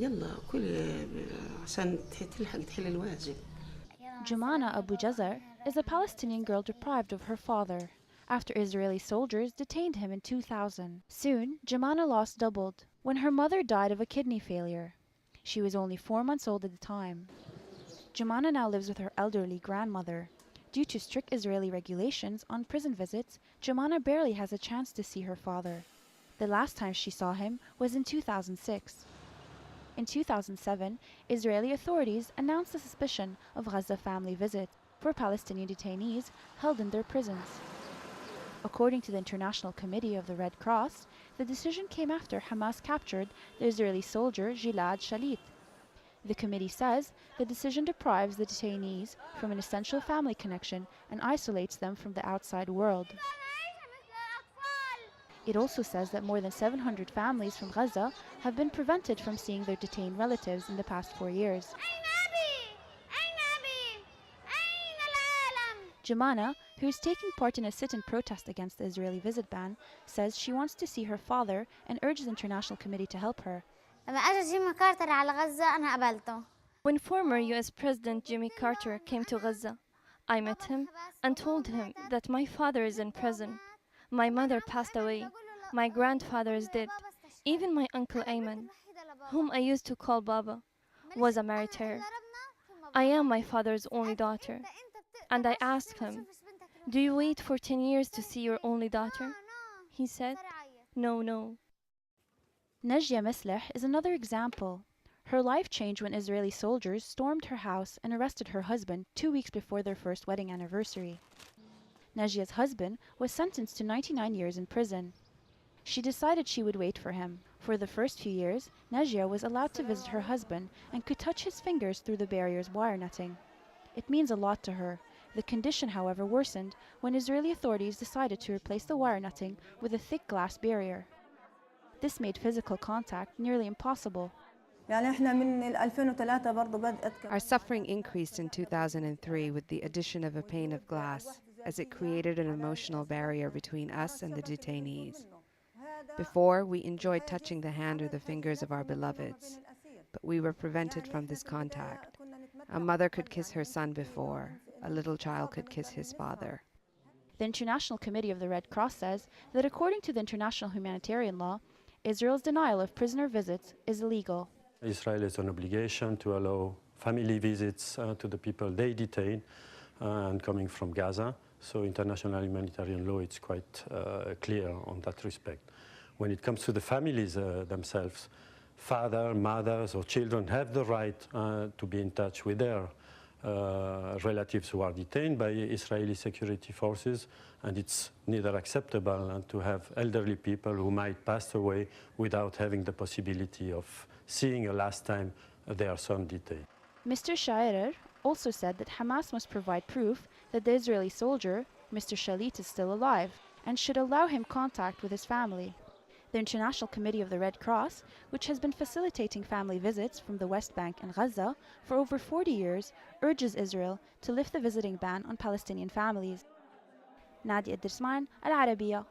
يلا كل عشان تلحق تحل الواجب. Jumana Abu Jazar is a Palestinian girl deprived of her father after Israeli soldiers detained him in 2000. Soon, Jumana loss doubled when her mother died of a kidney failure. She was only 4 months old at the time. Jumana now lives with her elderly grandmother. Due to strict Israeli regulations on prison visits, Jumana barely has a chance to see her father. The last time she saw him was in 2006. In 2007, Israeli authorities announced the suspicion of Gaza family visits for Palestinian detainees held in their prisons. According to the International Committee of the Red Cross, the decision came after Hamas captured the Israeli soldier Gilad Shalit. The committee says the decision deprives the detainees from an essential family connection and isolates them from the outside world. It also says that more than 700 families from Gaza have been prevented from seeing their detained relatives in the past 4 years. Jumana, who is taking part in a sit-in protest against the Israeli visit ban, says she wants to see her father and urges the International Committee to help her. When former US President Jimmy Carter came to Gaza, I met him and told him that my father is in prison. My mother passed away. My grandfather is dead. Even my uncle Ayman, whom I used to call Baba, was a martyr. I am my father's only daughter. And I asked him, "Do you wait for 10 years to see your only daughter?" He said, "No." Najia Misleh is another example. Her life changed when Israeli soldiers stormed her house and arrested her husband 2 weeks before their first wedding anniversary. Najia's husband was sentenced to 99 years in prison. She decided she would wait for him. For the first few years, Najia was allowed to visit her husband and could touch his fingers through the barrier's wire netting. It means a lot to her. The condition, however, worsened when Israeli authorities decided to replace the wire netting with a thick glass barrier. This made physical contact nearly impossible. Our suffering increased in 2003 with the addition of a pane of glass, as it created an emotional barrier between us and the detainees. Before, we enjoyed touching the hand or the fingers of our beloveds, but we were prevented from this contact. A mother could kiss her son before, a little child could kiss his father. The International Committee of the Red Cross says that according to the international humanitarian law, Israel's denial of prisoner visits is illegal. Israel has an obligation to allow family visits to the people they detain and coming from Gaza. So international humanitarian law is quite clear on that respect. When it comes to the families themselves, father, mothers or children have the right to be in touch with their relatives who are detained by Israeli security forces, and it's neither acceptable to have elderly people who might pass away without having the possibility of seeing a last time their son detained. Mr. Shairer also said that Hamas must provide proof that the Israeli soldier, Mr. Shalit, is still alive and should allow him contact with his family. The International Committee of the Red Cross, which has been facilitating family visits from the West Bank and Gaza for over 40 years, urges Israel to lift the visiting ban on Palestinian families. Nadia Dirsman, Al Arabiya.